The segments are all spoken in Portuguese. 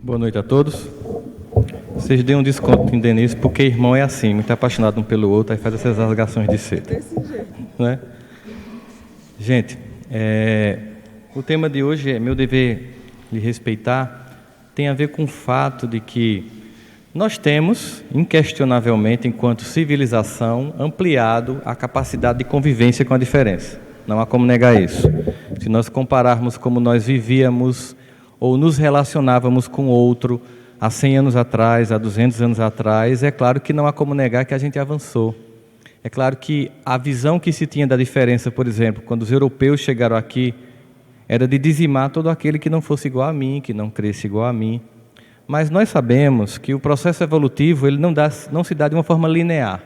Boa noite a todos. Vocês deem um desconto em Denise, porque irmão é assim, muito apaixonado um pelo outro, aí faz essas rasgações de cedo. Desse jeito. Né? Gente, o tema de hoje é Meu Dever Lhe Respeitar, tem a ver com o fato de que nós temos, inquestionavelmente, enquanto civilização, ampliado a capacidade de convivência com a diferença. Não há como negar isso. Se nós compararmos como nós vivíamos ou nos relacionávamos com outro há 100 anos atrás, há 200 anos atrás, é claro que não há como negar que a gente avançou. É claro que a visão que se tinha da diferença, por exemplo, quando os europeus chegaram aqui, era de dizimar todo aquele que não fosse igual a mim, que não cresce igual a mim. Mas nós sabemos que o processo evolutivo ele não se dá de uma forma linear.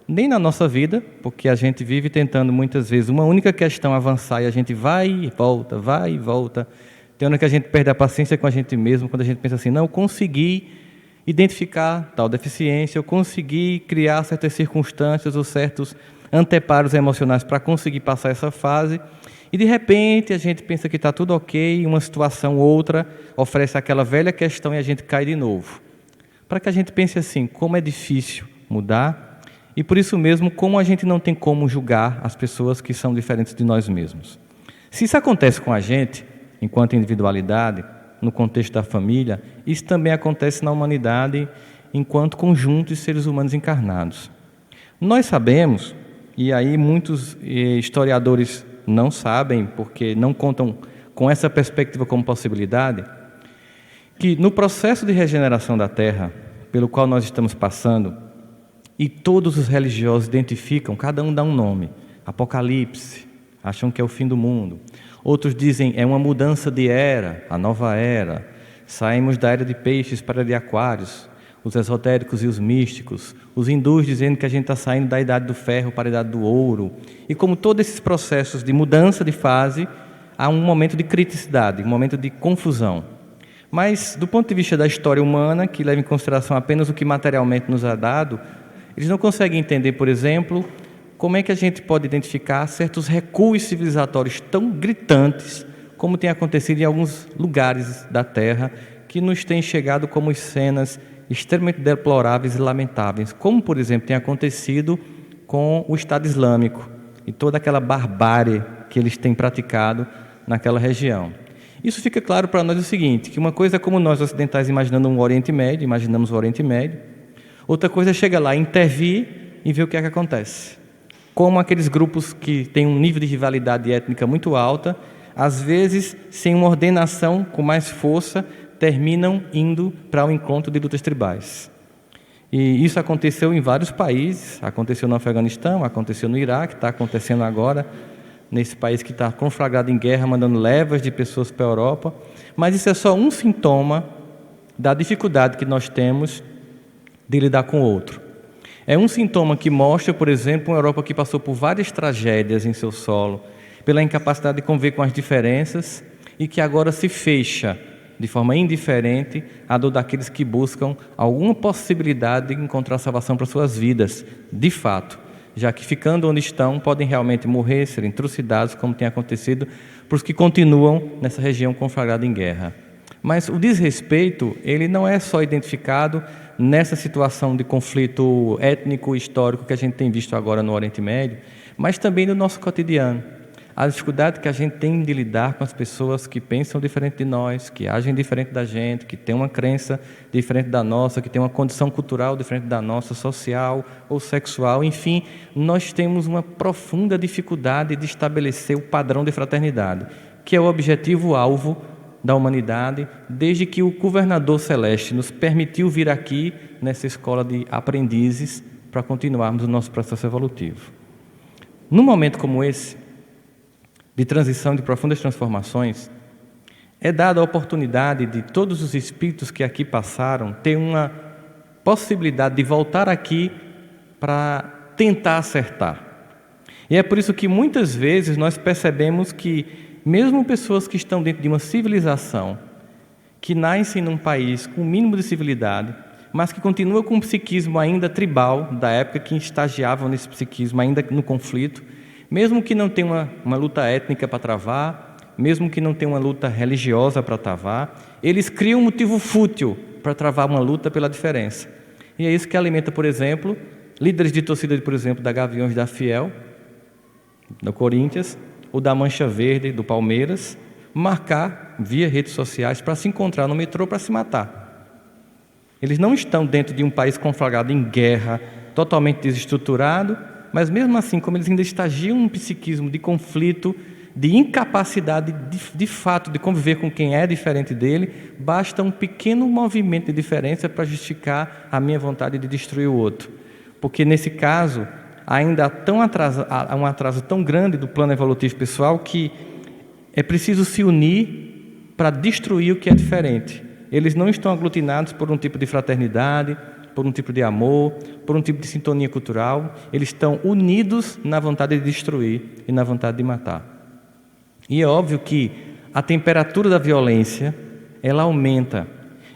Nem na nossa vida, porque a gente vive tentando muitas vezes uma única questão avançar e a gente vai e volta, vai e volta. Tem hora que a gente perde a paciência com a gente mesmo, quando a gente pensa assim, não, eu consegui identificar tal deficiência, eu consegui criar certas circunstâncias ou certos anteparos emocionais para conseguir passar essa fase, e de repente a gente pensa que está tudo ok, uma situação ou outra oferece aquela velha questão e a gente cai de novo. Para que a gente pense assim, como é difícil mudar, e por isso mesmo, como a gente não tem como julgar as pessoas que são diferentes de nós mesmos. Se isso acontece com a gente, enquanto individualidade, no contexto da família, isso também acontece na humanidade enquanto conjunto de seres humanos encarnados. Nós sabemos, e aí muitos historiadores não sabem, porque não contam com essa perspectiva como possibilidade, que no processo de regeneração da Terra, pelo qual nós estamos passando, e todos os religiosos identificam, cada um dá um nome, Apocalipse, acham que é o fim do mundo. Outros dizem, é uma mudança de era, a nova era. Saímos da era de peixes para a de aquários, os esotéricos e os místicos. Os hindus dizendo que a gente está saindo da idade do ferro para a idade do ouro. E como todos esses processos de mudança de fase, há um momento de criticidade, um momento de confusão. Mas, do ponto de vista da história humana, que leva em consideração apenas o que materialmente nos é dado, eles não conseguem entender, por exemplo, como é que a gente pode identificar certos recuos civilizatórios tão gritantes como tem acontecido em alguns lugares da Terra que nos têm chegado como cenas extremamente deploráveis e lamentáveis, como, por exemplo, tem acontecido com o Estado Islâmico e toda aquela barbárie que eles têm praticado naquela região. Isso fica claro para nós o seguinte, que uma coisa é como nós ocidentais imaginando um Oriente Médio, imaginamos o Oriente Médio, outra coisa é chegar lá, intervir e ver o que é que acontece. Como aqueles grupos que têm um nível de rivalidade étnica muito alta, às vezes, sem uma ordenação com mais força, terminam indo para o encontro de lutas tribais. E isso aconteceu em vários países, aconteceu no Afeganistão, aconteceu no Iraque, está acontecendo agora, nesse país que está conflagrado em guerra, mandando levas de pessoas para a Europa, mas isso é só um sintoma da dificuldade que nós temos de lidar com o outro. É um sintoma que mostra, por exemplo, uma Europa que passou por várias tragédias em seu solo, pela incapacidade de conviver com as diferenças e que agora se fecha de forma indiferente à dor daqueles que buscam alguma possibilidade de encontrar salvação para suas vidas, de fato, já que ficando onde estão podem realmente morrer, serem trucidados, como tem acontecido, para os que continuam nessa região conflagrada em guerra. Mas o desrespeito, ele não é só identificado nessa situação de conflito étnico e histórico que a gente tem visto agora no Oriente Médio, mas também no nosso cotidiano. A dificuldade que a gente tem de lidar com as pessoas que pensam diferente de nós, que agem diferente da gente, que têm uma crença diferente da nossa, que têm uma condição cultural diferente da nossa, social ou sexual. Enfim, nós temos uma profunda dificuldade de estabelecer o padrão de fraternidade, que é o objetivo-alvo da humanidade, desde que o governador celeste nos permitiu vir aqui nessa escola de aprendizes para continuarmos o nosso processo evolutivo. Num momento como esse, de transição, de profundas transformações, é dada a oportunidade de todos os espíritos que aqui passaram ter uma possibilidade de voltar aqui para tentar acertar. E é por isso que muitas vezes nós percebemos que mesmo pessoas que estão dentro de uma civilização, que nascem num país com o mínimo de civilidade, mas que continua com um psiquismo ainda tribal, da época que estagiavam nesse psiquismo, ainda no conflito, mesmo que não tenha uma luta étnica para travar, mesmo que não tenha uma luta religiosa para travar, eles criam um motivo fútil para travar uma luta pela diferença. E é isso que alimenta, por exemplo, líderes de torcida, por exemplo, da Gaviões da Fiel, do Corinthians, ou da Mancha Verde, do Palmeiras, marcar via redes sociais para se encontrar no metrô para se matar. Eles não estão dentro de um país conflagrado em guerra, totalmente desestruturado, mas mesmo assim, como eles ainda estagiam num psiquismo de conflito, de incapacidade de fato de conviver com quem é diferente dele, basta um pequeno movimento de diferença para justificar a minha vontade de destruir o outro. Porque nesse caso, ainda há um atraso tão grande do plano evolutivo pessoal que é preciso se unir para destruir o que é diferente. Eles não estão aglutinados por um tipo de fraternidade, por um tipo de amor, por um tipo de sintonia cultural. Eles estão unidos na vontade de destruir e na vontade de matar. E é óbvio que a temperatura da violência, ela aumenta.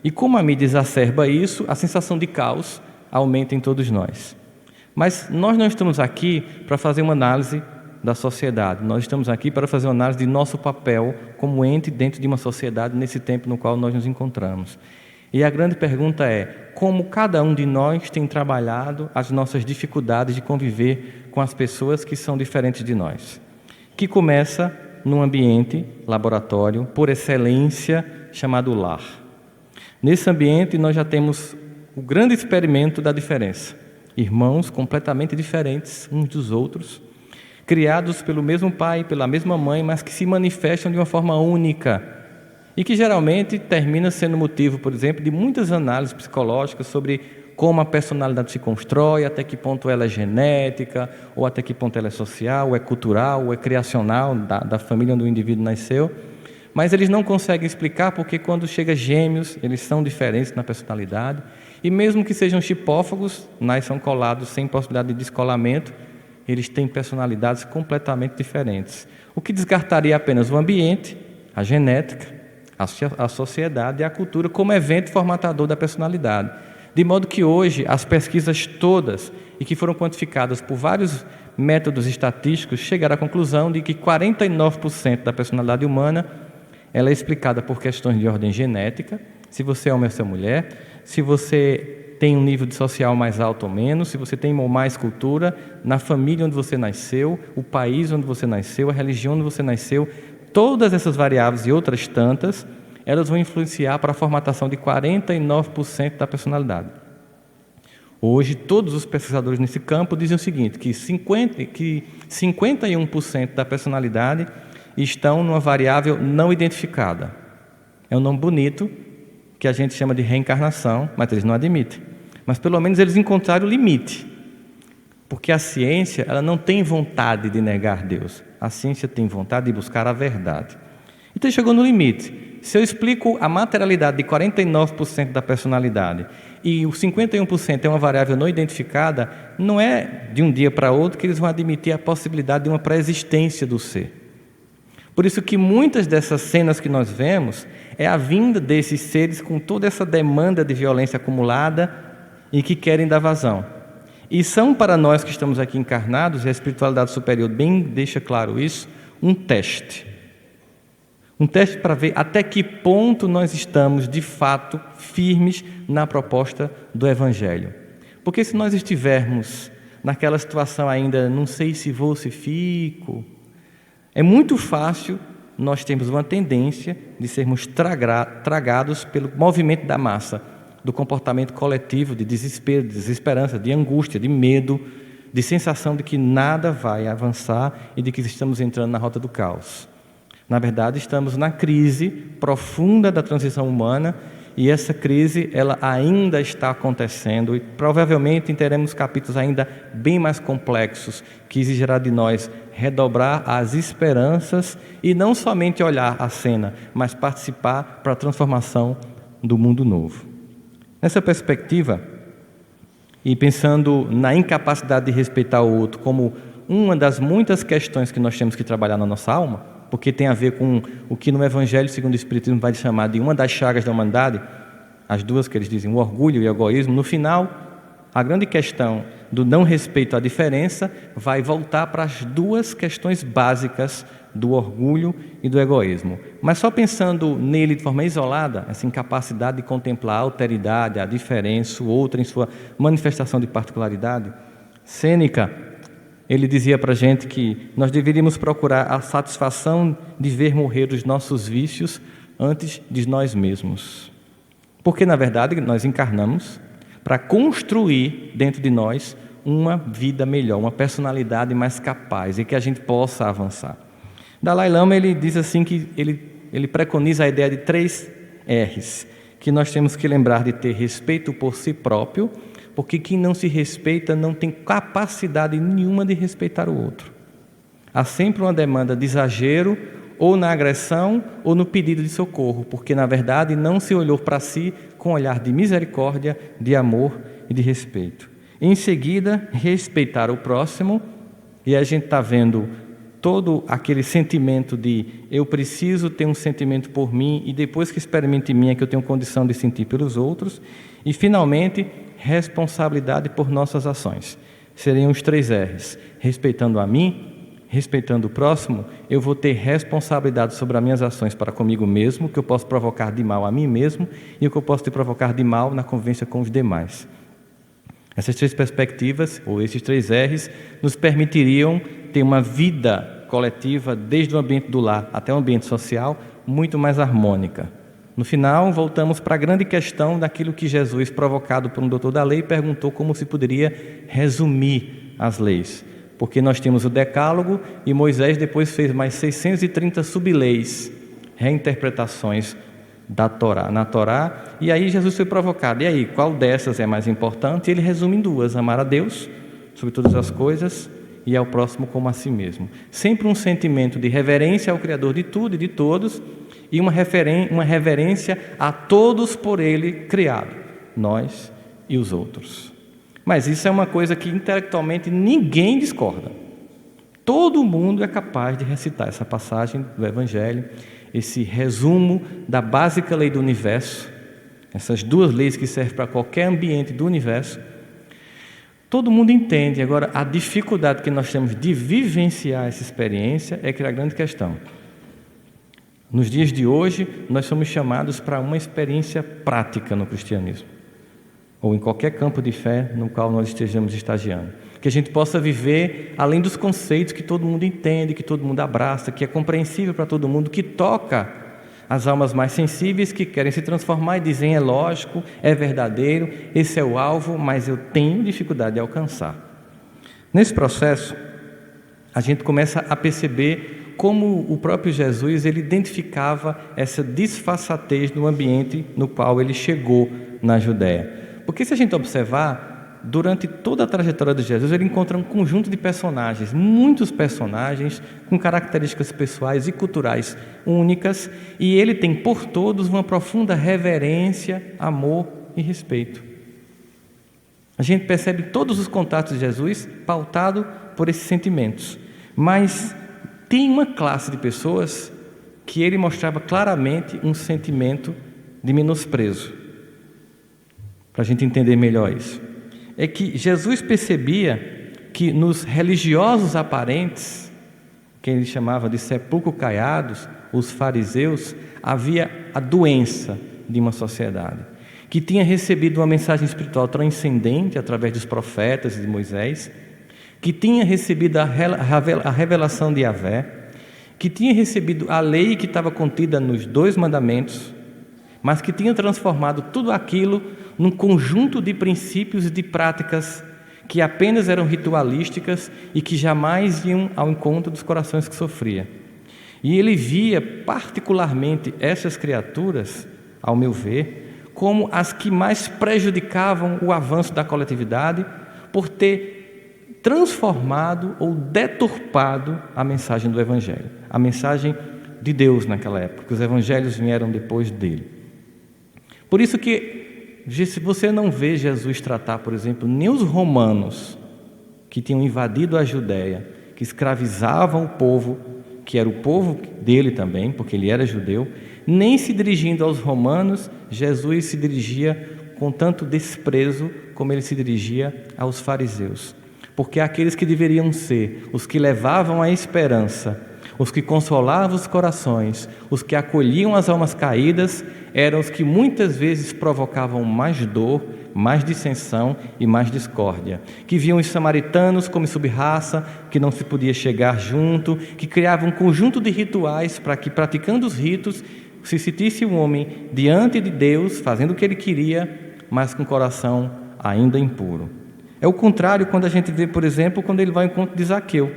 E como a mídia exacerba isso, a sensação de caos aumenta em todos nós. Mas nós não estamos aqui para fazer uma análise da sociedade. Nós estamos aqui para fazer uma análise de nosso papel como ente dentro de uma sociedade nesse tempo no qual nós nos encontramos. E a grande pergunta é, como cada um de nós tem trabalhado as nossas dificuldades de conviver com as pessoas que são diferentes de nós? Que começa num ambiente, laboratório, por excelência, chamado lar. Nesse ambiente nós já temos o grande experimento da diferença. Irmãos completamente diferentes uns dos outros, criados pelo mesmo pai, pela mesma mãe, mas que se manifestam de uma forma única e que geralmente termina sendo motivo, por exemplo, de muitas análises psicológicas sobre como a personalidade se constrói, até que ponto ela é genética, ou até que ponto ela é social, ou é cultural, ou é criacional da família onde o indivíduo nasceu. Mas eles não conseguem explicar porque quando chega gêmeos, eles são diferentes na personalidade, e mesmo que sejam chipófagos, nasçam colados sem possibilidade de descolamento, eles têm personalidades completamente diferentes. O que descartaria apenas o ambiente, a genética, a sociedade e a cultura como evento formatador da personalidade. De modo que hoje as pesquisas todas, e que foram quantificadas por vários métodos estatísticos, chegaram à conclusão de que 49% da personalidade humana ela é explicada por questões de ordem genética, se você é homem ou se é mulher, se você tem um nível de social mais alto ou menos, se você tem ou mais cultura, na família onde você nasceu, o país onde você nasceu, a religião onde você nasceu, todas essas variáveis e outras tantas, elas vão influenciar para a formatação de 49% da personalidade. Hoje, todos os pesquisadores nesse campo dizem o seguinte, que 51% da personalidade estão numa variável não identificada. É um nome bonito, que a gente chama de reencarnação, mas eles não admitem. Mas pelo menos eles encontraram o limite. Porque a ciência ela não tem vontade de negar Deus. A ciência tem vontade de buscar a verdade. Então chegou no limite. Se eu explico a materialidade de 49% da personalidade e o 51% é uma variável não identificada, não é de um dia para outro que eles vão admitir a possibilidade de uma pré-existência do ser. Por isso que muitas dessas cenas que nós vemos é a vinda desses seres com toda essa demanda de violência acumulada e que querem dar vazão. E são para nós que estamos aqui encarnados, e a espiritualidade superior bem deixa claro isso, um teste. Um teste para ver até que ponto nós estamos, de fato, firmes na proposta do Evangelho. Porque se nós estivermos naquela situação ainda, não sei se vou, se fico, é muito fácil nós termos uma tendência de sermos tragados pelo movimento da massa, do comportamento coletivo, de desespero, de desesperança, de angústia, de medo, de sensação de que nada vai avançar e de que estamos entrando na rota do caos. Na verdade, estamos na crise profunda da transição humana e essa crise ela ainda está acontecendo e provavelmente teremos capítulos ainda bem mais complexos que exigirá de nós redobrar as esperanças e não somente olhar a cena, mas participar para a transformação do mundo novo. Nessa perspectiva, e pensando na incapacidade de respeitar o outro como uma das muitas questões que nós temos que trabalhar na nossa alma, porque tem a ver com o que no Evangelho segundo o Espiritismo vai chamar de uma das chagas da humanidade, as duas que eles dizem, o orgulho e o egoísmo, no final, a grande questão do não respeito à diferença vai voltar para as duas questões básicas do orgulho e do egoísmo. Mas só pensando nele de forma isolada, essa incapacidade de contemplar a alteridade, a diferença, o outro em sua manifestação de particularidade, Sêneca, ele dizia para a gente que nós deveríamos procurar a satisfação de ver morrer os nossos vícios antes de nós mesmos. Porque, na verdade, nós encarnamos para construir dentro de nós uma vida melhor, uma personalidade mais capaz e que a gente possa avançar. Dalai Lama, ele diz assim que ele preconiza a ideia de 3 R's, que nós temos que lembrar de ter respeito por si próprio, porque quem não se respeita não tem capacidade nenhuma de respeitar o outro. Há sempre uma demanda de exagero, ou na agressão, ou no pedido de socorro, porque, na verdade, não se olhou para si com um olhar de misericórdia, de amor e de respeito. Em seguida, respeitar o próximo, e a gente está vendo todo aquele sentimento de eu preciso ter um sentimento por mim e depois que experimento em mim é que eu tenho condição de sentir pelos outros. E, finalmente, responsabilidade por nossas ações. Seriam os 3 R's. Respeitando a mim, respeitando o próximo, eu vou ter responsabilidade sobre as minhas ações para comigo mesmo, que eu posso provocar de mal a mim mesmo e o que eu posso te provocar de mal na convivência com os demais. Essas 3 perspectivas, ou esses 3 R's, nos permitiriam ter uma vida coletiva, desde o ambiente do lar até o ambiente social, muito mais harmônica. No final, voltamos para a grande questão daquilo que Jesus, provocado por um doutor da lei, perguntou como se poderia resumir as leis. Porque nós temos o Decálogo e Moisés depois fez mais 630 subleis, reinterpretações na Torá, e aí Jesus foi provocado. E aí, qual dessas é mais importante? Ele resume em 2, amar a Deus sobre todas as coisas e ao próximo como a si mesmo. Sempre um sentimento de reverência ao Criador de tudo e de todos, e uma reverência a todos por Ele criado, nós e os outros. Mas isso é uma coisa que intelectualmente ninguém discorda. Todo mundo é capaz de recitar essa passagem do Evangelho, esse resumo da básica lei do universo, essas 2 leis que servem para qualquer ambiente do universo. Todo mundo entende. Agora, a dificuldade que nós temos de vivenciar essa experiência é que é a grande questão. Nos dias de hoje, nós somos chamados para uma experiência prática no cristianismo, ou em qualquer campo de fé no qual nós estejamos estagiando. Que a gente possa viver além dos conceitos que todo mundo entende, que todo mundo abraça, que é compreensível para todo mundo, que toca as almas mais sensíveis que querem se transformar e dizem é lógico, é verdadeiro, esse é o alvo, mas eu tenho dificuldade de alcançar. Nesse processo, a gente começa a perceber como o próprio Jesus ele identificava essa disfarçatez no ambiente no qual ele chegou na Judéia. Porque se a gente observar, durante toda a trajetória de Jesus, ele encontra um conjunto de personagens, muitos personagens com características pessoais e culturais únicas, e ele tem por todos uma profunda reverência, amor e respeito. A gente percebe todos os contatos de Jesus pautado por esses sentimentos, mas tem uma classe de pessoas que ele mostrava claramente um sentimento de menosprezo. Para a gente entender melhor isso, é que Jesus percebia que nos religiosos aparentes, que ele chamava de sepulcro caiados, os fariseus, havia a doença de uma sociedade, que tinha recebido uma mensagem espiritual transcendente através dos profetas e de Moisés, que tinha recebido a revelação de Yahvé, que tinha recebido a lei que estava contida nos 2 mandamentos, mas que tinha transformado tudo aquilo num conjunto de princípios e de práticas que apenas eram ritualísticas e que jamais iam ao encontro dos corações que sofriam. E ele via particularmente essas criaturas, ao meu ver, como as que mais prejudicavam o avanço da coletividade por ter transformado ou deturpado a mensagem do Evangelho, a mensagem de Deus naquela época, que os Evangelhos vieram depois dele. Por isso que, se você não vê Jesus tratar, por exemplo, nem os romanos que tinham invadido a Judéia, que escravizavam o povo, que era o povo dele também, porque ele era judeu, nem se dirigindo aos romanos, Jesus se dirigia com tanto desprezo como ele se dirigia aos fariseus. Porque aqueles que deveriam ser os que levavam a esperança, os que consolavam os corações, os que acolhiam as almas caídas, eram os que muitas vezes provocavam mais dor, mais dissensão e mais discórdia, que viam os samaritanos como sub-raça, que não se podia chegar junto, que criavam um conjunto de rituais para que, praticando os ritos, se sentisse o homem diante de Deus, fazendo o que ele queria, mas com o coração ainda impuro. É o contrário quando a gente vê, por exemplo, quando ele vai ao encontro de Zaqueu,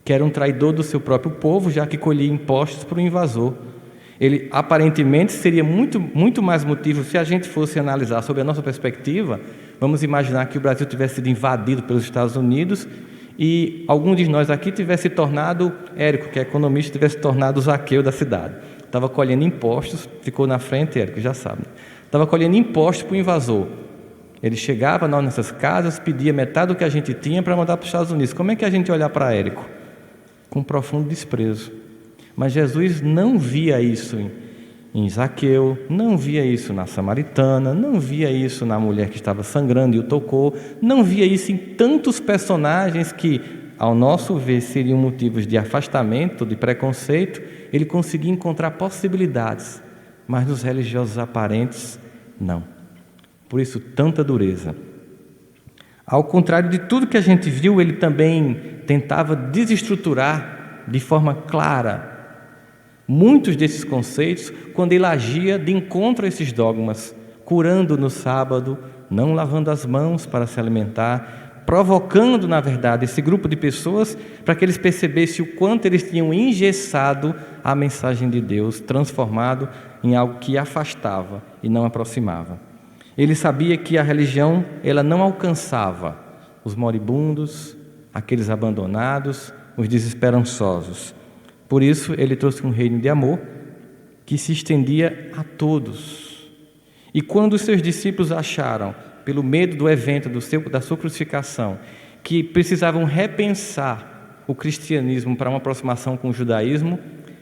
que era um traidor do seu próprio povo, já que colhia impostos para o invasor. Ele aparentemente seria muito mais motivo, se a gente fosse analisar sob a nossa perspectiva, vamos imaginar que o Brasil tivesse sido invadido pelos Estados Unidos e algum de nós aqui tivesse tornado, Érico, que é economista, tivesse tornado o Zaqueu da cidade. Estava colhendo impostos, ficou na frente, Érico, já sabe. Estava colhendo impostos para o invasor. Ele chegava nas nossas casas, pedia metade do que a gente tinha para mandar para os Estados Unidos. Como é que a gente olhar para Érico? Com profundo desprezo. Mas Jesus não via isso em Zaqueu, não via isso na samaritana, não via isso na mulher que estava sangrando e o tocou, não via isso em tantos personagens que, ao nosso ver, seriam motivos de afastamento, de preconceito. Ele conseguia encontrar possibilidades, mas nos religiosos aparentes, não. Por isso, tanta dureza. Ao contrário de tudo que a gente viu, ele também tentava desestruturar de forma clara muitos desses conceitos quando ele agia de encontro a esses dogmas, curando no sábado, não lavando as mãos para se alimentar, provocando, na verdade, esse grupo de pessoas para que eles percebessem o quanto eles tinham engessado a mensagem de Deus, transformado em algo que afastava e não aproximava. Ele sabia que a religião ela não alcançava os moribundos, aqueles abandonados, os desesperançosos. Por isso, ele trouxe um reino de amor que se estendia a todos. E quando os seus discípulos acharam, pelo medo do evento da sua crucificação, que precisavam repensar o cristianismo para uma aproximação com o judaísmo,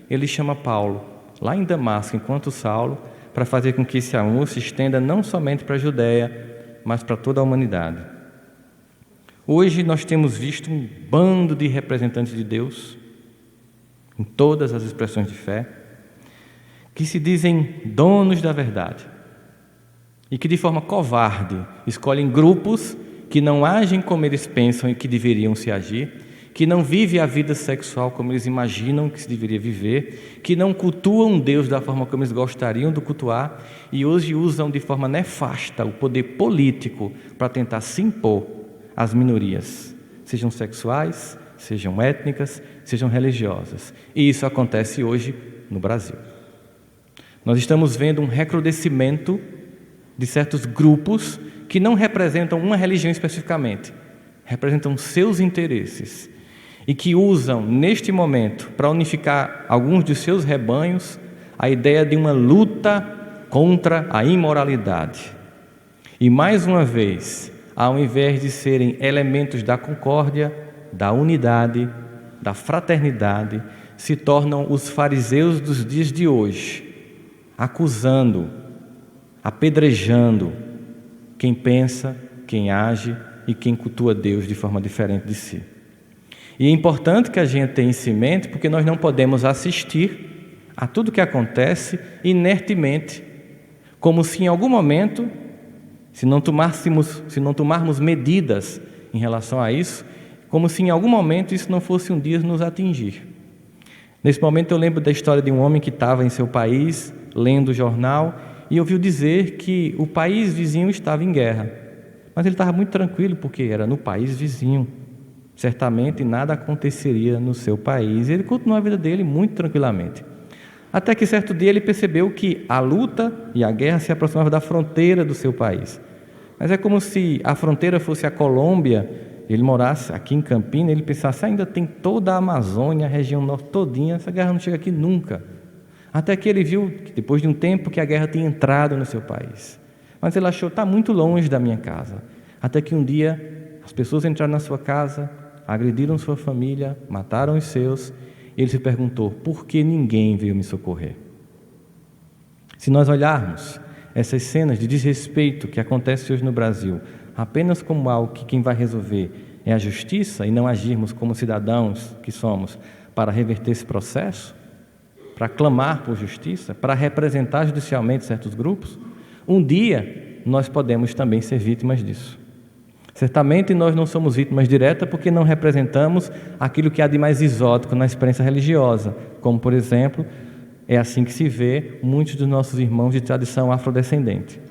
ele chama Paulo, lá em Damasco, enquanto Saulo, para fazer com que esse amor se estenda não somente para a Judéia, mas para toda a humanidade. Hoje nós temos visto um bando de representantes de Deus, em todas as expressões de fé, que se dizem donos da verdade e que de forma covarde escolhem grupos que não agem como eles pensam e que deveriam se agir, que não vivem a vida sexual como eles imaginam que se deveria viver, que não cultuam Deus da forma como eles gostariam de cultuar e hoje usam de forma nefasta o poder político para tentar se impor às minorias, sejam sexuais, sejam étnicas, sejam religiosas. E isso acontece hoje no Brasil. Nós estamos vendo um recrudescimento de certos grupos que não representam uma religião especificamente, representam seus interesses e que usam, neste momento, para unificar alguns de seus rebanhos, a ideia de uma luta contra a imoralidade. E, mais uma vez, ao invés de serem elementos da concórdia, da unidade, da fraternidade, se tornam os fariseus dos dias de hoje, acusando, apedrejando quem pensa, quem age e quem cultua Deus de forma diferente de si. E é importante que a gente tenha isso em mente, porque nós não podemos assistir a tudo que acontece inertemente, como se em algum momento, se não tomarmos medidas em relação a isso, como se em algum momento isso não fosse um dia nos atingir. Nesse momento eu lembro da história de um homem que estava em seu país, lendo o jornal, e ouviu dizer que o país vizinho estava em guerra. Mas ele estava muito tranquilo, porque era no país vizinho. Certamente nada aconteceria no seu país. Ele continuou a vida dele muito tranquilamente. Até que certo dia ele percebeu que a luta e a guerra se aproximavam da fronteira do seu país. Mas é como se a fronteira fosse a Colômbia. Ele morasse aqui em Campinas, ele pensasse, ainda tem toda a Amazônia, a região norte todinha, essa guerra não chega aqui nunca. Até que ele viu, depois de um tempo, que a guerra tinha entrado no seu país. Mas ele achou, está muito longe da minha casa. Até que um dia, as pessoas entraram na sua casa, agrediram sua família, mataram os seus, e ele se perguntou, por que ninguém veio me socorrer? Se nós olharmos essas cenas de desrespeito que acontecem hoje no Brasil apenas como algo que quem vai resolver é a justiça e não agirmos como cidadãos que somos para reverter esse processo, para clamar por justiça, para representar judicialmente certos grupos, um dia nós podemos também ser vítimas disso. Certamente nós não somos vítimas diretas porque não representamos aquilo que há de mais exótico na experiência religiosa, como, por exemplo, é assim que se vê muitos dos nossos irmãos de tradição afrodescendente,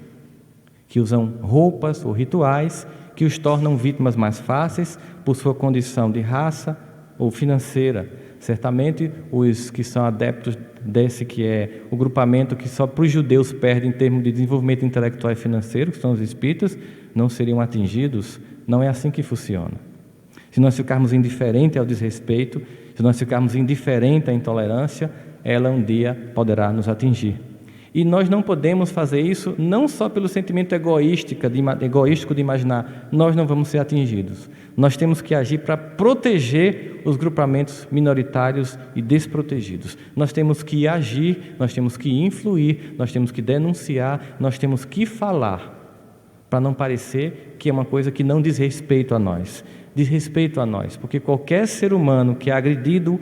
que usam roupas ou rituais que os tornam vítimas mais fáceis por sua condição de raça ou financeira. Certamente os que são adeptos desse que é o grupamento que só para os judeus perde em termos de desenvolvimento intelectual e financeiro, que são os espíritas, não seriam atingidos. Não é assim que funciona. Se nós ficarmos indiferentes ao desrespeito, se nós ficarmos indiferentes à intolerância, ela um dia poderá nos atingir. E nós não podemos fazer isso não só pelo sentimento egoístico de imaginar nós não vamos ser atingidos. Nós temos que agir para proteger os grupamentos minoritários e desprotegidos. Nós temos que agir, nós temos que influir, nós temos que denunciar, nós temos que falar, para não parecer que é uma coisa que não diz respeito a nós. Diz respeito a nós, porque qualquer ser humano que é agredido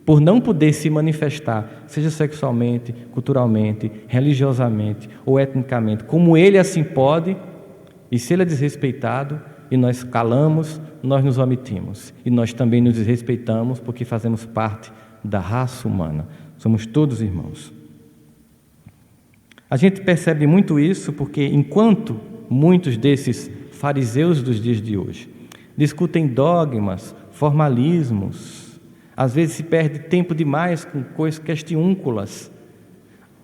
por não poder se manifestar, seja sexualmente, culturalmente, religiosamente ou etnicamente, como ele assim pode, e se ele é desrespeitado, e nós calamos, nós nos omitimos. E nós também nos desrespeitamos porque fazemos parte da raça humana. Somos todos irmãos. A gente percebe muito isso porque enquanto muitos desses fariseus dos dias de hoje discutem dogmas, formalismos, às vezes se perde tempo demais com coisas questiúnculas.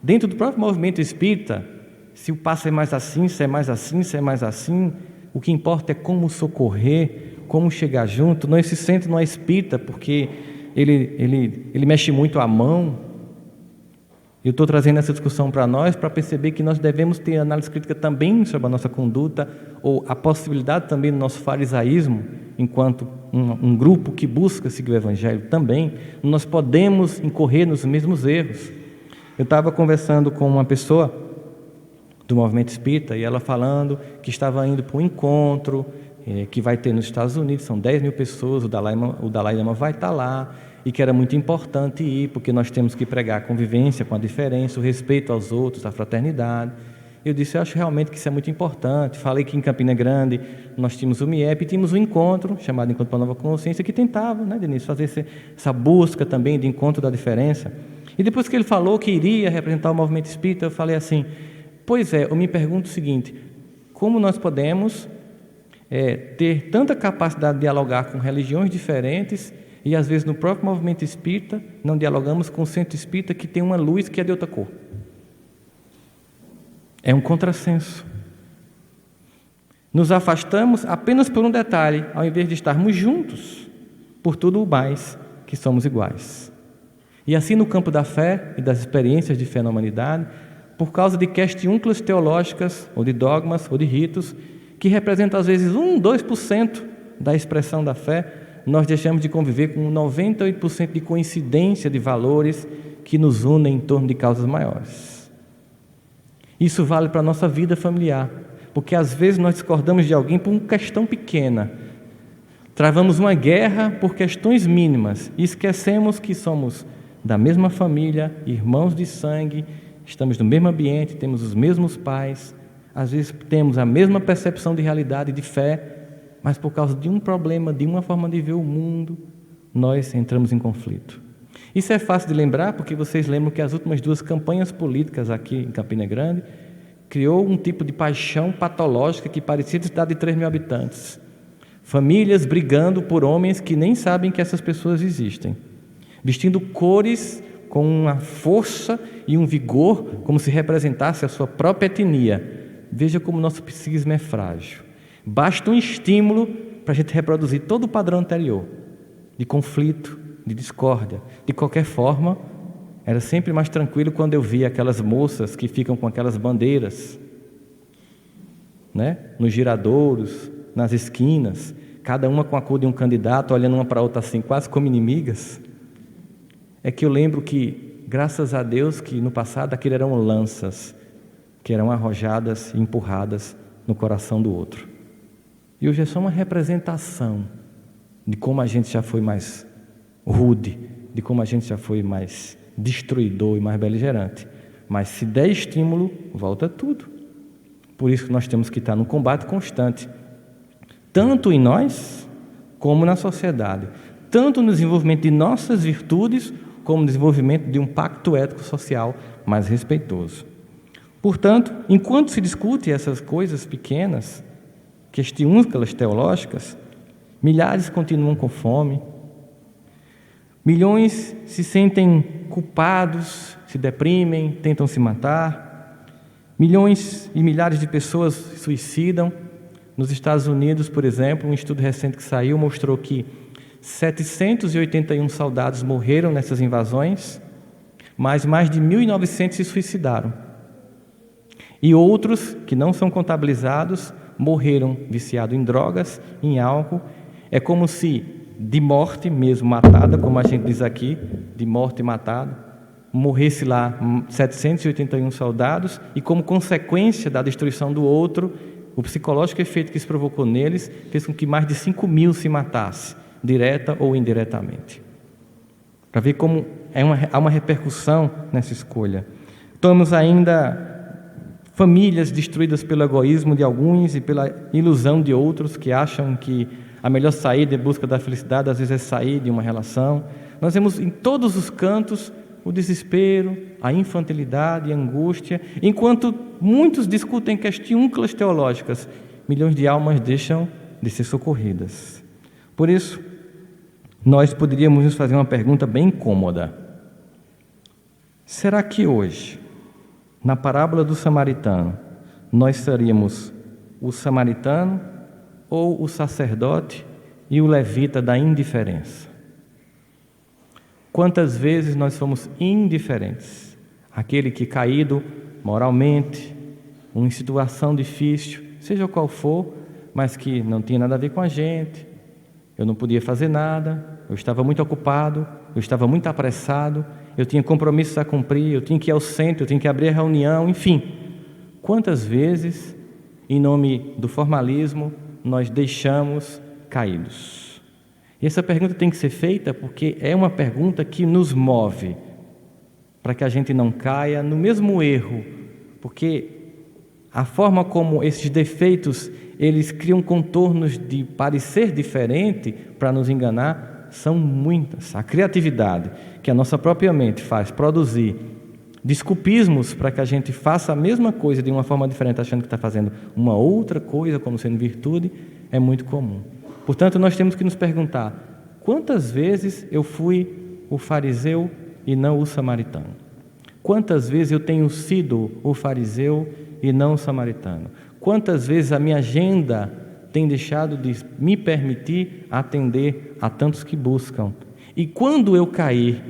Dentro do próprio movimento espírita, se o passo é mais assim, se é mais assim, se é mais assim, o que importa é como socorrer, como chegar junto. Não se sente no espírita porque ele mexe muito a mão. Eu estou trazendo essa discussão para nós, para perceber que nós devemos ter análise crítica também sobre a nossa conduta, ou a possibilidade também do nosso farisaísmo, enquanto um grupo que busca seguir o Evangelho também, nós podemos incorrer nos mesmos erros. Eu estava conversando com uma pessoa do movimento espírita, e ela falando que estava indo para um encontro que vai ter nos Estados Unidos, são 10 mil pessoas, o Dalai Lama vai estar lá, e que era muito importante ir, porque nós temos que pregar a convivência com a diferença, o respeito aos outros, a fraternidade. Eu disse, eu acho realmente que isso é muito importante. Falei que em Campina Grande nós tínhamos o MIEP e tínhamos um encontro, chamado Encontro para a Nova Consciência, que tentava, Denise, fazer essa busca também de encontro da diferença. E depois que ele falou que iria representar o movimento espírita, eu falei assim, pois é, eu me pergunto o seguinte, como nós podemos ter tanta capacidade de dialogar com religiões diferentes e às vezes no próprio movimento espírita não dialogamos com o centro espírita que tem uma luz que é de outra cor? É um contrassenso. Nos afastamos apenas por um detalhe, ao invés de estarmos juntos, por tudo o mais que somos iguais. E assim no campo da fé e das experiências de fé na humanidade, por causa de questiúnculas teológicas, ou de dogmas, ou de ritos, que representam às vezes 2% da expressão da fé, nós deixamos de conviver com 98% de coincidência de valores que nos unem em torno de causas maiores. Isso vale para a nossa vida familiar, porque às vezes nós discordamos de alguém por uma questão pequena, travamos uma guerra por questões mínimas e esquecemos que somos da mesma família, irmãos de sangue, estamos no mesmo ambiente, temos os mesmos pais, às vezes temos a mesma percepção de realidade e de fé, mas por causa de um problema, de uma forma de ver o mundo, nós entramos em conflito. Isso é fácil de lembrar, porque vocês lembram que as últimas 2 campanhas políticas aqui em Campina Grande criou um tipo de paixão patológica que parecia de cidade de 3 mil habitantes. Famílias brigando por homens que nem sabem que essas pessoas existem, vestindo cores com uma força e um vigor, como se representasse a sua própria etnia. Veja como nosso psiquismo é frágil. Basta um estímulo para a gente reproduzir todo o padrão anterior, de conflito, de discórdia. De qualquer forma, era sempre mais tranquilo quando eu via aquelas moças que ficam com aquelas bandeiras, nos giradouros, nas esquinas, cada uma com a cor de um candidato, olhando uma para a outra assim, quase como inimigas. É que eu lembro que, graças a Deus, que no passado aquilo eram lanças, que eram arrojadas e empurradas no coração do outro. E hoje é só uma representação de como a gente já foi mais rude, de como a gente já foi mais destruidor e mais beligerante. Mas se der estímulo, volta tudo. Por isso que nós temos que estar no combate constante, tanto em nós como na sociedade, tanto no desenvolvimento de nossas virtudes, como no desenvolvimento de um pacto ético-social mais respeitoso. Portanto, enquanto se discute essas coisas pequenas, questões teológicas, milhares continuam com fome, milhões se sentem culpados, se deprimem, tentam se matar, milhões e milhares de pessoas se suicidam. Nos Estados Unidos, por exemplo, um estudo recente que saiu mostrou que 781 soldados morreram nessas invasões, mas mais de 1.900 se suicidaram. E outros, que não são contabilizados, morreram viciados em drogas, em álcool. É como se de morte mesmo matada, como a gente diz aqui, de morte matada, morresse lá 781 soldados e, como consequência da destruição do outro, o psicológico efeito que isso provocou neles fez com que mais de 5.000 se matassem, direta ou indiretamente. Para ver como há uma repercussão nessa escolha. Temos ainda famílias destruídas pelo egoísmo de alguns e pela ilusão de outros que acham que a melhor saída em busca da felicidade às vezes é sair de uma relação. Nós vemos em todos os cantos o desespero, a infantilidade, a angústia. Enquanto muitos discutem questões teológicas, milhões de almas deixam de ser socorridas. Por isso, nós poderíamos nos fazer uma pergunta bem incômoda. Será que hoje, na parábola do samaritano, nós seríamos o samaritano ou o sacerdote e o levita da indiferença? Quantas vezes nós somos indiferentes? Aquele que caído moralmente, em situação difícil, seja qual for, mas que não tinha nada a ver com a gente, eu não podia fazer nada, eu estava muito ocupado, eu estava muito apressado, eu tinha compromissos a cumprir, eu tinha que ir ao centro, eu tinha que abrir a reunião, enfim. Quantas vezes, em nome do formalismo, nós deixamos caídos? E essa pergunta tem que ser feita porque é uma pergunta que nos move, para que a gente não caia no mesmo erro, porque a forma como esses defeitos, eles criam contornos de parecer diferente para nos enganar, são muitas. A criatividade que a nossa própria mente faz produzir desculpismos para que a gente faça a mesma coisa de uma forma diferente, achando que está fazendo uma outra coisa como sendo virtude, é muito comum. Portanto, nós temos que nos perguntar: quantas vezes eu fui o fariseu e não o samaritano? Quantas vezes eu tenho sido o fariseu e não o samaritano? Quantas vezes a minha agenda tem deixado de me permitir atender a tantos que buscam? E quando eu cair,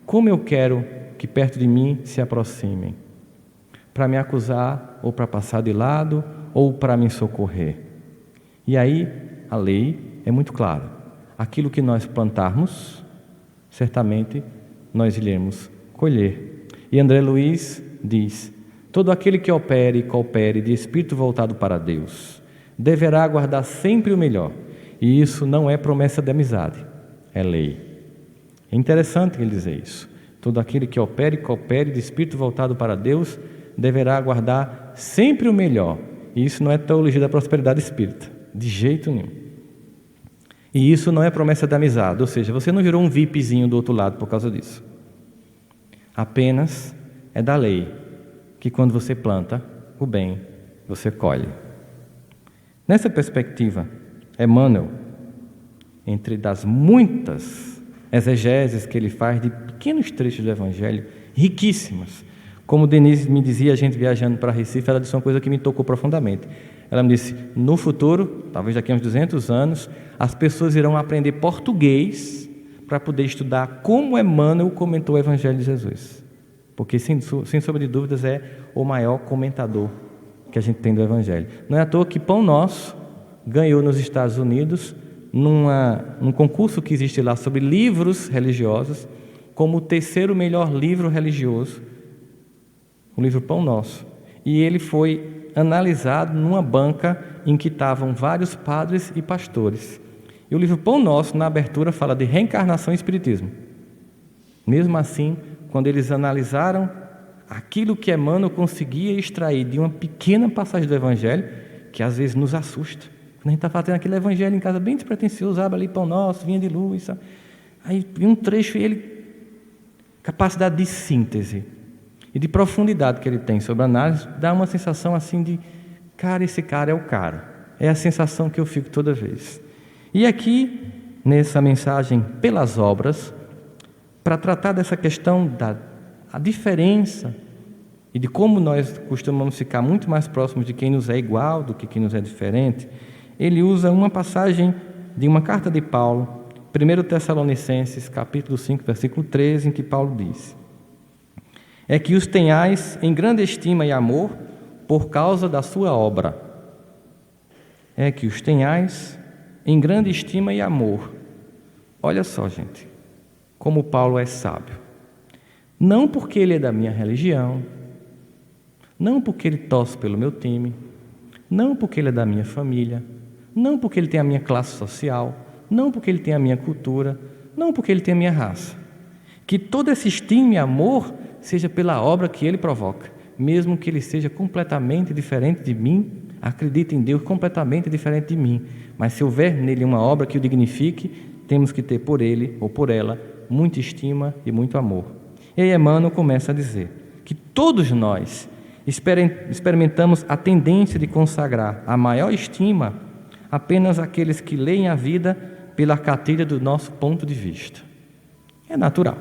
como eu quero que perto de mim se aproximem? Para me acusar, ou para passar de lado, ou para me socorrer? E aí, a lei é muito clara: aquilo que nós plantarmos, certamente nós iremos colher. E André Luiz diz: todo aquele que opere e coopere de espírito voltado para Deus deverá aguardar sempre o melhor, e isso não é promessa de amizade, é lei. É interessante ele dizer isso: todo aquele que opere e coopere de espírito voltado para Deus deverá aguardar sempre o melhor, e isso não é teologia da prosperidade espírita, de jeito nenhum. E isso não é promessa de amizade, ou seja, você não virou um VIPzinho do outro lado por causa disso. Apenas é da lei, que quando você planta o bem, você colhe. Nessa perspectiva, Emmanuel, entre das muitas exegeses que ele faz de pequenos trechos do Evangelho, riquíssimas, como Denise me dizia, a gente viajando para Recife, ela disse uma coisa que me tocou profundamente. Ela me disse: no futuro, talvez daqui a uns 200 anos, as pessoas irão aprender português para poder estudar como Emmanuel comentou o Evangelho de Jesus. Porque, sem sombra de dúvidas, é o maior comentador que a gente tem do Evangelho. Não é à toa que Pão Nosso ganhou nos Estados Unidos, num concurso que existe lá sobre livros religiosos, como o terceiro melhor livro religioso, o livro Pão Nosso. e ele foi analisado numa banca em que estavam vários padres e pastores. E o livro Pão Nosso, na abertura, fala de reencarnação e espiritismo. Mesmo assim, quando eles analisaram aquilo que Emmanuel conseguia extrair de uma pequena passagem do Evangelho, que às vezes nos assusta. Quando a gente está fazendo aquele Evangelho em casa bem despretensioso, abre ali Pão Nosso, vinha de luz, sabe? Aí um trecho, capacidade de síntese e de profundidade que ele tem sobre a análise, dá uma sensação assim de, cara, esse cara é o cara. É a sensação que eu fico toda vez. E aqui, nessa mensagem pelas obras, para tratar dessa questão da diferença e de como nós costumamos ficar muito mais próximos de quem nos é igual do que quem nos é diferente, ele usa uma passagem de uma carta de Paulo, 1 Tessalonicenses, capítulo 5, versículo 13, em que Paulo diz: é que os tenhais em grande estima e amor por causa da sua obra. É que os tenhais em grande estima e amor. Olha só, gente, como Paulo é sábio. Não porque ele é da minha religião, não porque ele torce pelo meu time, não porque ele é da minha família, não porque ele tem a minha classe social, não porque ele tem a minha cultura, não porque ele tem a minha raça. Que todo esse estima e amor seja pela obra que ele provoca, mesmo que ele seja completamente diferente de mim, acredite em Deus completamente diferente de mim, mas se houver nele uma obra que o dignifique, temos que ter por ele ou por ela muita estima e muito amor. E aí Emmanuel começa a dizer que todos nós experimentamos a tendência de consagrar a maior estima apenas àqueles que leem a vida pela cartilha do nosso ponto de vista. É natural.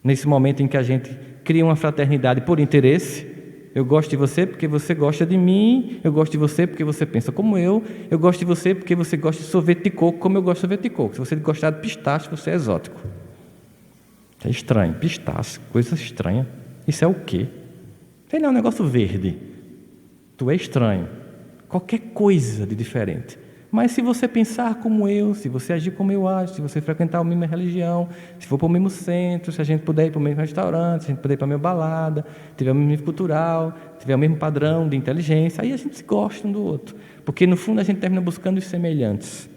Nesse momento em que a gente cria uma fraternidade por interesse, eu gosto de você porque você gosta de mim, eu gosto de você porque você pensa como eu gosto de você porque você gosta de sorvete de coco como eu gosto de sorvete de coco. Se você gostar de pistache, você é exótico. É estranho, pistache, coisa estranha. Isso é o quê? Sei lá, um negócio verde. Tu é estranho. Qualquer coisa de diferente. Mas se você pensar como eu, se você agir como eu acho, se você frequentar a mesma religião, se for para o mesmo centro, se a gente puder ir para o mesmo restaurante, se a gente puder ir para a mesma balada, tiver o mesmo nível cultural, tiver o mesmo padrão de inteligência, aí a gente se gosta um do outro. Porque no fundo a gente termina buscando os semelhantes.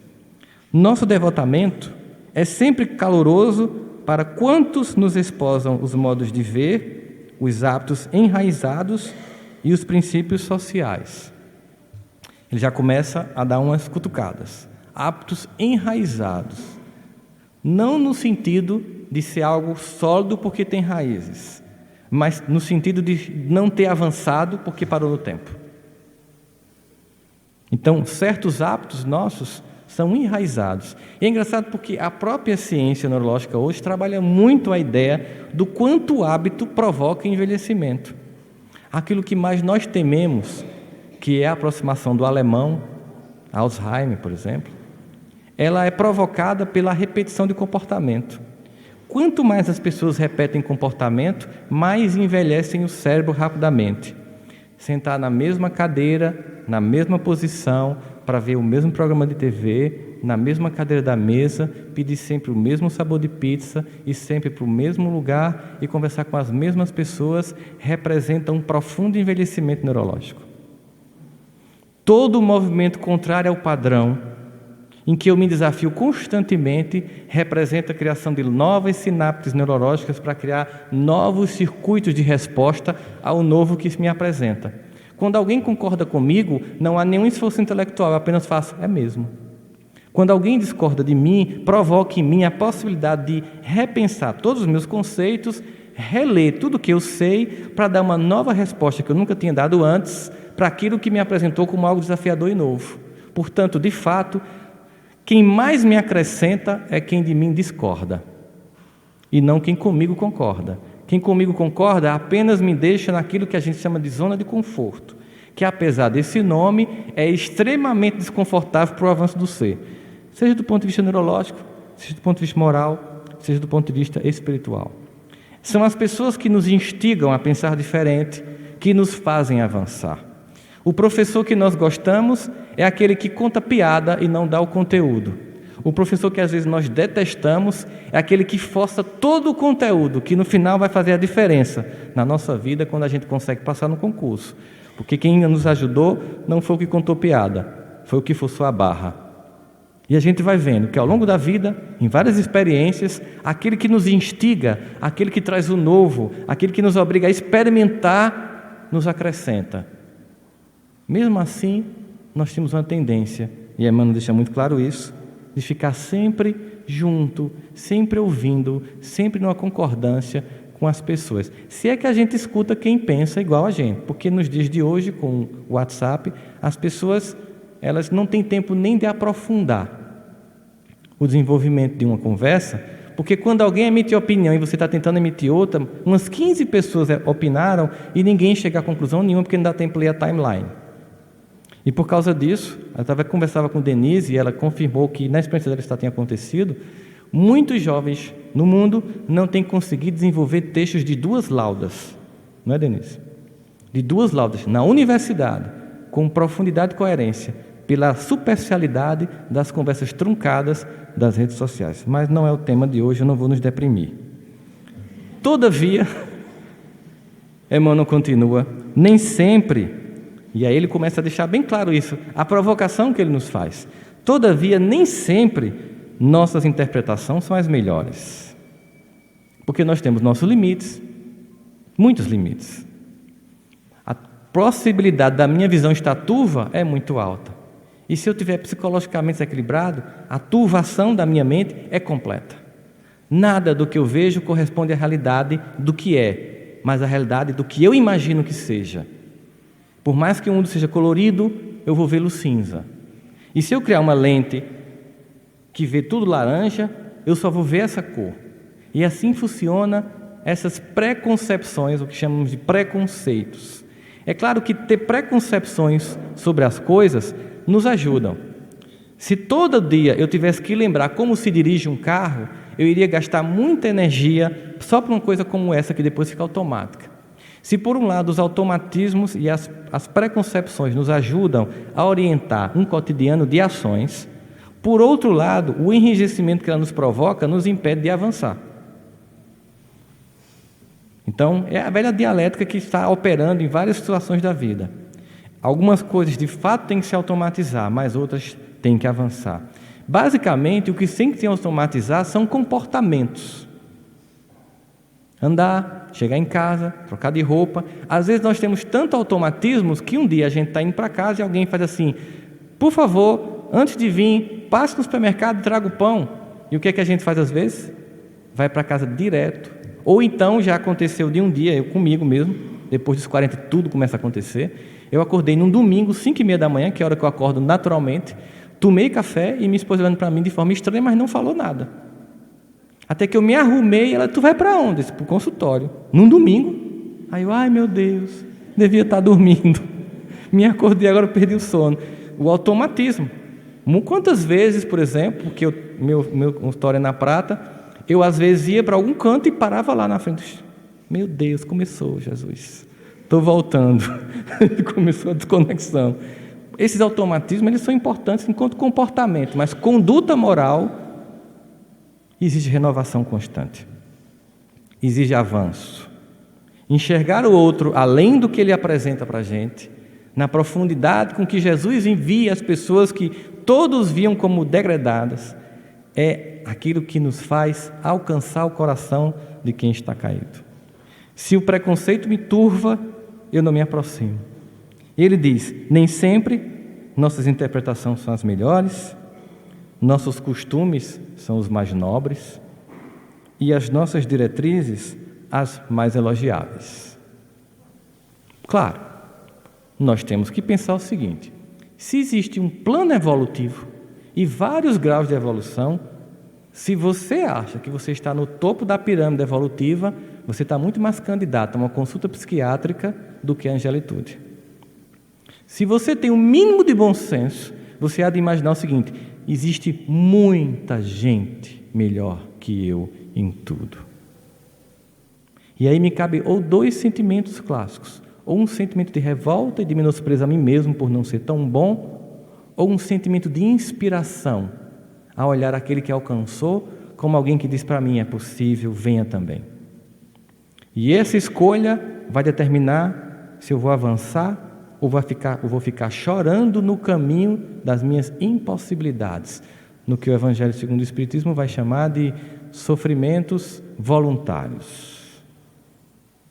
Nosso devotamento é sempre caloroso para quantos nos esposam os modos de ver, os hábitos enraizados e os princípios sociais. Ele já começa a dar umas cutucadas. Hábitos enraizados. Não no sentido de ser algo sólido porque tem raízes, mas no sentido de não ter avançado porque parou no tempo. Então, certos hábitos nossos são enraizados. E é engraçado porque a própria ciência neurológica hoje trabalha muito a ideia do quanto o hábito provoca envelhecimento. Aquilo que mais nós tememos, que é a aproximação do alemão, Alzheimer, por exemplo, ela é provocada pela repetição de comportamento. Quanto mais as pessoas repetem comportamento, mais envelhecem o cérebro rapidamente. Sentar na mesma cadeira, na mesma posição, para ver o mesmo programa de TV, na mesma cadeira da mesa, pedir sempre o mesmo sabor de pizza e sempre para o mesmo lugar e conversar com as mesmas pessoas, representa um profundo envelhecimento neurológico. Todo movimento contrário ao padrão, em que eu me desafio constantemente, representa a criação de novas sinapses neurológicas para criar novos circuitos de resposta ao novo que se me apresenta. Quando alguém concorda comigo, não há nenhum esforço intelectual, eu apenas faço, é mesmo. Quando alguém discorda de mim, provoca em mim a possibilidade de repensar todos os meus conceitos, reler tudo o que eu sei, para dar uma nova resposta que eu nunca tinha dado antes, para aquilo que me apresentou como algo desafiador e novo. Portanto, de fato, quem mais me acrescenta é quem de mim discorda, e não quem comigo concorda. Quem comigo concorda apenas me deixa naquilo que a gente chama de zona de conforto, que apesar desse nome, é extremamente desconfortável para o avanço do ser, seja do ponto de vista neurológico, seja do ponto de vista moral, seja do ponto de vista espiritual. São as pessoas que nos instigam a pensar diferente, que nos fazem avançar. O professor que nós gostamos é aquele que conta piada e não dá o conteúdo. O professor que às vezes nós detestamos é aquele que força todo o conteúdo, que no final vai fazer a diferença na nossa vida quando a gente consegue passar no concurso. Porque quem nos ajudou não foi o que contou piada, foi o que forçou a barra. E a gente vai vendo que ao longo da vida, em várias experiências, aquele que nos instiga, aquele que traz o novo, aquele que nos obriga a experimentar, nos acrescenta. Mesmo assim, nós temos uma tendência, e Emmanuel deixa muito claro isso, de ficar sempre junto, sempre ouvindo, sempre numa concordância com as pessoas. Se é que a gente escuta quem pensa igual a gente, porque nos dias de hoje, com o WhatsApp, as pessoas elas não têm tempo nem de aprofundar o desenvolvimento de uma conversa, porque quando alguém emite opinião e você está tentando emitir outra, umas 15 pessoas opinaram e ninguém chega a conclusão nenhuma, porque não dá tempo de ler a timeline. E por causa disso, eu conversava com Denise e ela confirmou que na experiência dela isso tinha acontecido. Muitos jovens no mundo não têm conseguido desenvolver textos de 2 laudas, não é, Denise? De 2 laudas na universidade, com profundidade e coerência, pela superficialidade das conversas truncadas das redes sociais. Mas não é o tema de hoje, eu não vou nos deprimir. Todavia, Emmanuel continua, nem sempre, e aí ele começa a deixar bem claro isso, a provocação que ele nos faz. Todavia, nem sempre nossas interpretações são as melhores. Porque nós temos nossos limites, muitos limites. A possibilidade da minha visão estar turva é muito alta. E se eu estiver psicologicamente desequilibrado, a turvação da minha mente é completa. Nada do que eu vejo corresponde à realidade do que é, mas à realidade do que eu imagino que seja. Por mais que o mundo seja colorido, eu vou vê-lo cinza. E se eu criar uma lente que vê tudo laranja, eu só vou ver essa cor. E assim funciona essas preconcepções, o que chamamos de preconceitos. É claro que ter preconcepções sobre as coisas nos ajudam. Se todo dia eu tivesse que lembrar como se dirige um carro, eu iria gastar muita energia só para uma coisa como essa, que depois fica automática. Se por um lado os automatismos e as preconcepções nos ajudam a orientar um cotidiano de ações, por outro lado, o enrijecimento que ela nos provoca nos impede de avançar. Então, é a velha dialética que está operando em várias situações da vida. Algumas coisas de fato têm que se automatizar, mas outras têm que avançar. Basicamente, o que tem que se automatizar são comportamentos. Andar, chegar em casa, trocar de roupa. Às vezes nós temos tanto automatismos que um dia a gente está indo para casa e alguém faz assim: por favor, antes de vir, passe no supermercado e traga o pão. E o que é que a gente faz às vezes? Vai para casa direto. Ou então, já aconteceu de um dia, eu comigo mesmo, depois dos 40 tudo começa a acontecer. Eu acordei num domingo, 5h30 da manhã, que é a hora que eu acordo naturalmente, tomei café e minha esposa olhando para mim de forma estranha, mas não falou nada. Até que eu me arrumei e ela: tu vai para onde? Para o consultório. Num domingo. Aí eu: ai meu Deus, devia estar dormindo. Me acordei, agora eu perdi o sono. O automatismo. Quantas vezes, por exemplo, porque meu consultório é na Prata, eu às vezes ia para algum canto e parava lá na frente. Meu Deus, começou, Jesus. Estou voltando. Começou a desconexão. Esses automatismos eles são importantes enquanto comportamento, mas conduta moral exige renovação constante, exige avanço. Enxergar o outro além do que ele apresenta para a gente, na profundidade com que Jesus envia as pessoas que todos viam como degradadas, é aquilo que nos faz alcançar o coração de quem está caído. Se o preconceito me turva, eu não me aproximo. Ele diz: nem sempre nossas interpretações são as melhores, nossos costumes são os mais nobres e as nossas diretrizes as mais elogiáveis. Claro, nós temos que pensar o seguinte: se existe um plano evolutivo e vários graus de evolução, se você acha que você está no topo da pirâmide evolutiva, você está muito mais candidato a uma consulta psiquiátrica do que a angelitude. Se você tem um mínimo de bom senso, você há de imaginar o seguinte: existe muita gente melhor que eu em tudo. E aí me cabe ou 2 sentimentos clássicos: ou um sentimento de revolta e de menosprezo a mim mesmo por não ser tão bom, ou um sentimento de inspiração a olhar aquele que alcançou como alguém que diz para mim: é possível, venha também. E essa escolha vai determinar se eu vou avançar ou vou ficar chorando no caminho das minhas impossibilidades, no que o Evangelho segundo o Espiritismo vai chamar de sofrimentos voluntários.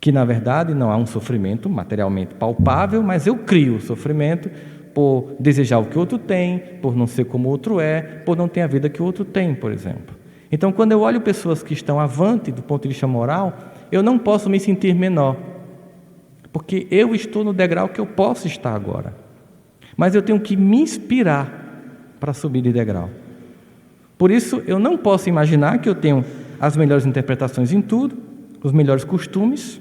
Que, na verdade, não há um sofrimento materialmente palpável, mas eu crio o sofrimento por desejar o que o outro tem, por não ser como o outro é, por não ter a vida que o outro tem, por exemplo. Então, quando eu olho pessoas que estão avante do ponto de vista moral, eu não posso me sentir menor, porque eu estou no degrau que eu posso estar agora. Mas eu tenho que me inspirar para subir de degrau. Por isso, eu não posso imaginar que eu tenho as melhores interpretações em tudo, os melhores costumes,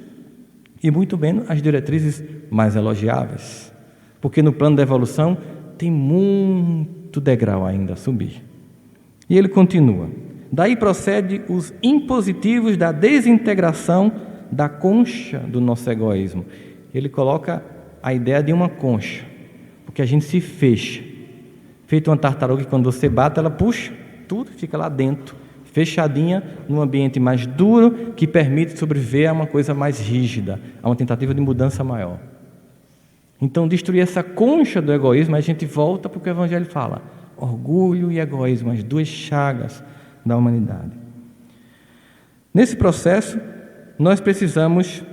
e muito menos as diretrizes mais elogiáveis. Porque no plano da evolução tem muito degrau ainda a subir. E ele continua: daí procede os impositivos da desintegração da concha do nosso egoísmo. Ele coloca a ideia de uma concha, porque a gente se fecha. Feito uma tartaruga que quando você bate, ela puxa tudo, fica lá dentro, fechadinha, num ambiente mais duro, que permite sobreviver a uma coisa mais rígida, a uma tentativa de mudança maior. Então, destruir essa concha do egoísmo, a gente volta para o que o Evangelho fala: orgulho e egoísmo, as duas chagas da humanidade. Nesse processo, nós precisamos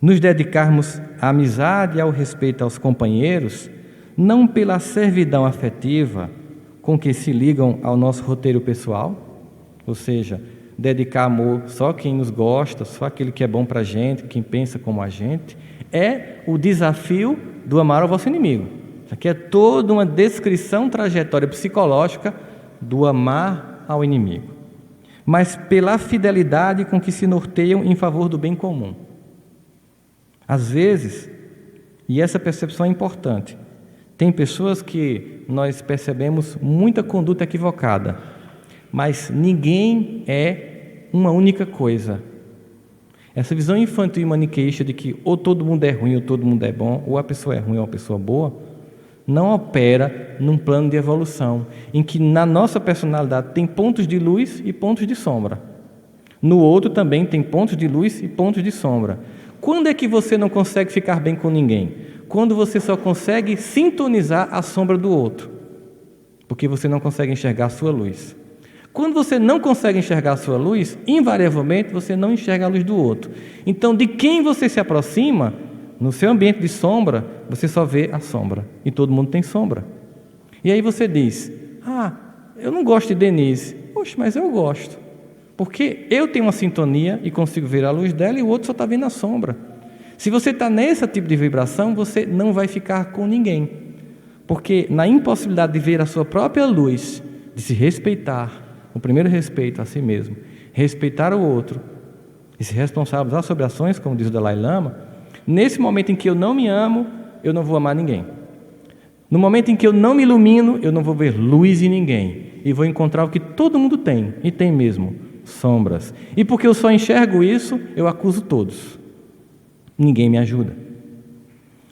nos dedicarmos à amizade e ao respeito aos companheiros, não pela servidão afetiva com que se ligam ao nosso roteiro pessoal, ou seja, dedicar amor só quem nos gosta, só aquele que é bom para a gente, quem pensa como a gente. É o desafio do amar ao vosso inimigo. Isso aqui é toda uma descrição, trajetória psicológica do amar ao inimigo, mas pela fidelidade com que se norteiam em favor do bem comum. Às vezes, e essa percepção é importante, tem pessoas que nós percebemos muita conduta equivocada, mas ninguém é uma única coisa. Essa visão infantil e maniqueísta de que ou todo mundo é ruim ou todo mundo é bom, ou a pessoa é ruim ou a pessoa é boa, não opera num plano de evolução, em que na nossa personalidade tem pontos de luz e pontos de sombra. No outro também tem pontos de luz e pontos de sombra. Quando é que você não consegue ficar bem com ninguém? Quando você só consegue sintonizar a sombra do outro, porque você não consegue enxergar a sua luz. Quando você não consegue enxergar a sua luz, invariavelmente você não enxerga a luz do outro. Então, de quem você se aproxima, no seu ambiente de sombra, você só vê a sombra. E todo mundo tem sombra. E aí você diz: eu não gosto de Denise. Poxa, mas eu gosto. Porque eu tenho uma sintonia e consigo ver a luz dela e o outro só está vendo a sombra. Se você está nesse tipo de vibração, você não vai ficar com ninguém. Porque na impossibilidade de ver a sua própria luz, de se respeitar, o primeiro respeito a si mesmo, respeitar o outro e se responsabilizar sobre ações, como diz o Dalai Lama, nesse momento em que eu não me amo, eu não vou amar ninguém. No momento em que eu não me ilumino, eu não vou ver luz em ninguém e vou encontrar o que todo mundo tem, e tem mesmo, sombras. E porque eu só enxergo isso, eu acuso todos. Ninguém me ajuda.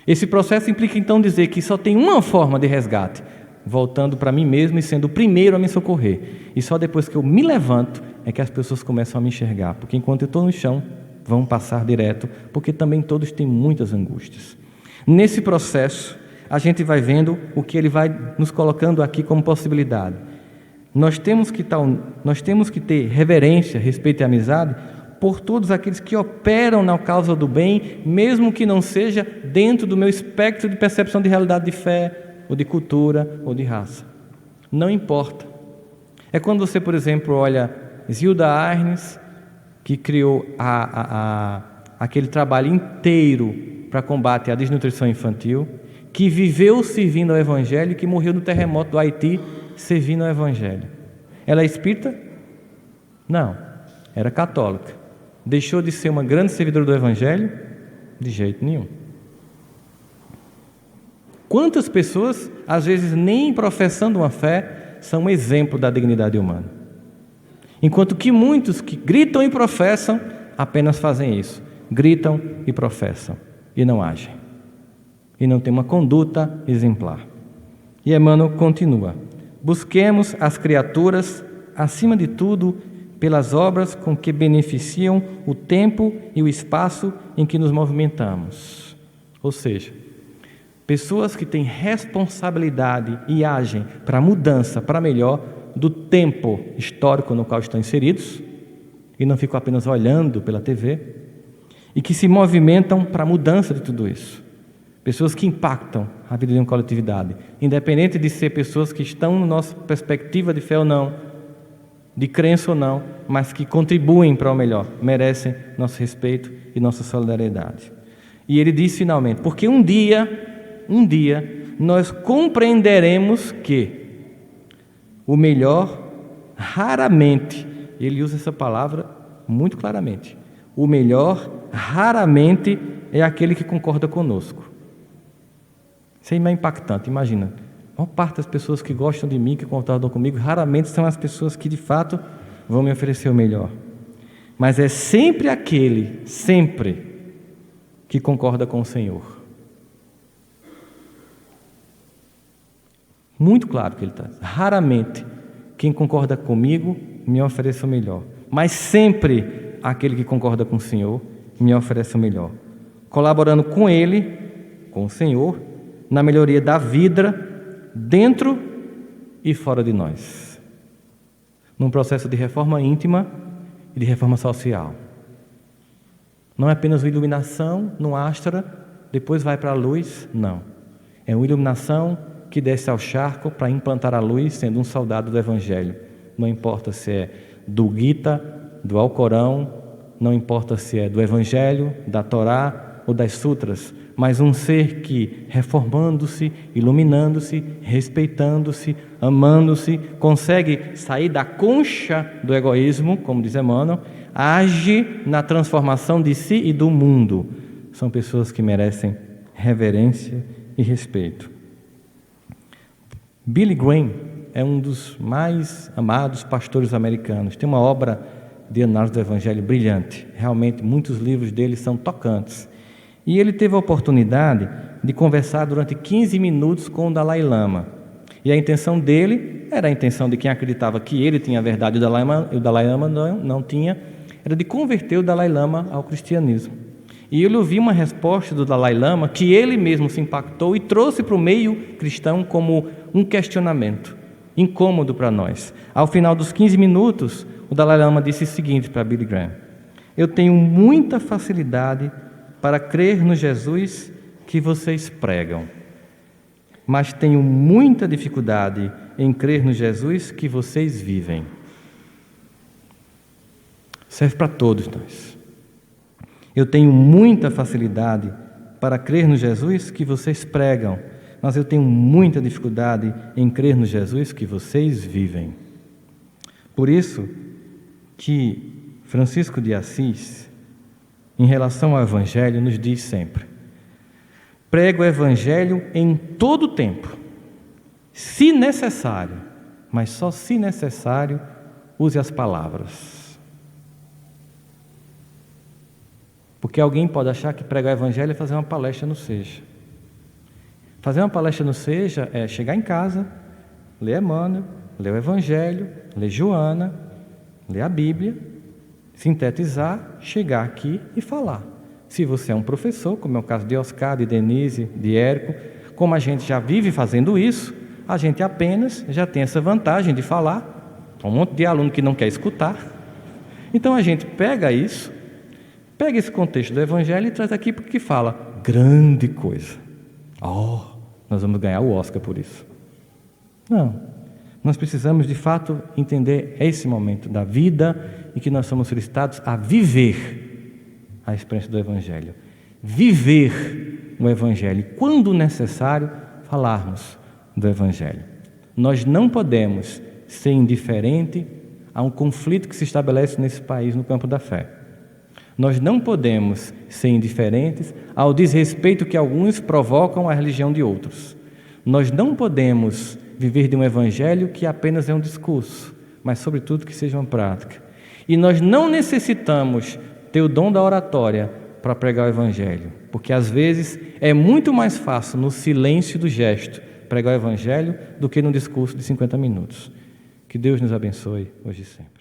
Esse processo implica então dizer que só tem uma forma de resgate: voltando para mim mesmo e sendo o primeiro a me socorrer. E só depois que eu me levanto é que as pessoas começam a me enxergar, porque enquanto eu estou no chão, vão passar direto, porque também todos têm muitas angústias. Nesse processo, a gente vai vendo o que ele vai nos colocando aqui como possibilidade. Nós temos que ter reverência, respeito e amizade por todos aqueles que operam na causa do bem, mesmo que não seja dentro do meu espectro de percepção de realidade de fé, ou de cultura, ou de raça. Não importa. É quando você, por exemplo, olha Zilda Arnes, que criou aquele trabalho inteiro para combate à desnutrição infantil, que viveu servindo ao Evangelho e que morreu no terremoto do Haiti servindo ao Evangelho. Ela é espírita? Não. Era católica. Deixou de ser uma grande servidora do Evangelho? De jeito nenhum. Quantas pessoas, às vezes nem professando uma fé, são um exemplo da dignidade humana? Enquanto que muitos que gritam e professam, apenas fazem isso. Gritam e professam, e não agem. E não têm uma conduta exemplar. E Emmanuel continua: Busquemos as criaturas, acima de tudo, pelas obras com que beneficiam o tempo e o espaço em que nos movimentamos. Ou seja, pessoas que têm responsabilidade e agem para a mudança, para melhor, do tempo histórico no qual estão inseridos, e não ficam apenas olhando pela TV, e que se movimentam para a mudança de tudo isso. Pessoas que impactam a vida de uma coletividade, independente de ser pessoas que estão na nossa perspectiva de fé ou não, de crença ou não, mas que contribuem para o melhor, merecem nosso respeito e nossa solidariedade. E ele diz finalmente, porque um dia nós compreenderemos que o melhor raramente, ele usa essa palavra muito claramente, o melhor raramente é aquele que concorda conosco. Isso é impactante, imagina. A maior parte das pessoas que gostam de mim, que concordam comigo, raramente são as pessoas que de fato vão me oferecer o melhor. Mas é sempre aquele, que concorda com o Senhor. Muito claro que ele está. Raramente quem concorda comigo me oferece o melhor. Mas sempre aquele que concorda com o Senhor me oferece o melhor. Colaborando com Ele, com o Senhor, na melhoria da vida, dentro e fora de nós, num processo de reforma íntima e de reforma social. Não é apenas uma iluminação no astra, depois vai para a luz, não. É uma iluminação que desce ao charco para implantar a luz, sendo um soldado do Evangelho. Não importa se é do Gita, do Alcorão, não importa se é do Evangelho, da Torá ou das Sutras, mas um ser que, reformando-se, iluminando-se, respeitando-se, amando-se, consegue sair da concha do egoísmo, como diz Emmanuel, age na transformação de si e do mundo. São pessoas que merecem reverência e respeito. Billy Graham é um dos mais amados pastores americanos. Tem uma obra de análise do Evangelho brilhante. Realmente, muitos livros dele são tocantes. E ele teve a oportunidade de conversar durante 15 minutos com o Dalai Lama. E a intenção dele era a intenção de quem acreditava que ele tinha a verdade e o Dalai Lama não tinha, era de converter o Dalai Lama ao cristianismo. E ele ouviu uma resposta do Dalai Lama que ele mesmo se impactou e trouxe para o meio cristão como um questionamento incômodo para nós. Ao final dos 15 minutos, o Dalai Lama disse o seguinte para Billy Graham: eu tenho muita facilidade para crer no Jesus que vocês pregam, mas tenho muita dificuldade em crer no Jesus que vocês vivem. Serve para todos nós. Eu tenho muita facilidade para crer no Jesus que vocês pregam, mas eu tenho muita dificuldade em crer no Jesus que vocês vivem. Por isso que Francisco de Assis, em relação ao Evangelho, nos diz sempre: prega o Evangelho em todo o tempo, se necessário, mas só se necessário, use as palavras. Porque alguém pode achar que pregar o Evangelho é fazer uma palestra no Seja. Fazer uma palestra no Seja é chegar em casa, ler Emmanuel, ler o Evangelho, ler Joana, ler a Bíblia, sintetizar, chegar aqui e falar. Se você é um professor, como é o caso de Oscar, de Denise, de Érico, como a gente já vive fazendo isso, a gente apenas já tem essa vantagem de falar. Tem um monte de aluno que não quer escutar. Então a gente pega isso, pega esse contexto do Evangelho e traz aqui porque fala grande coisa. Nós vamos ganhar o Oscar por isso. Não. Nós precisamos, de fato, entender esse momento da vida em que nós somos solicitados a viver a experiência do Evangelho. Viver o Evangelho. Quando necessário, falarmos do Evangelho. Nós não podemos ser indiferente a um conflito que se estabelece nesse país no campo da fé. Nós não podemos ser indiferentes ao desrespeito que alguns provocam à religião de outros. Nós não podemos viver de um Evangelho que apenas é um discurso, mas, sobretudo, que seja uma prática. E nós não necessitamos ter o dom da oratória para pregar o Evangelho, porque, às vezes, é muito mais fácil, no silêncio do gesto, pregar o Evangelho do que num discurso de 50 minutos. Que Deus nos abençoe hoje e sempre.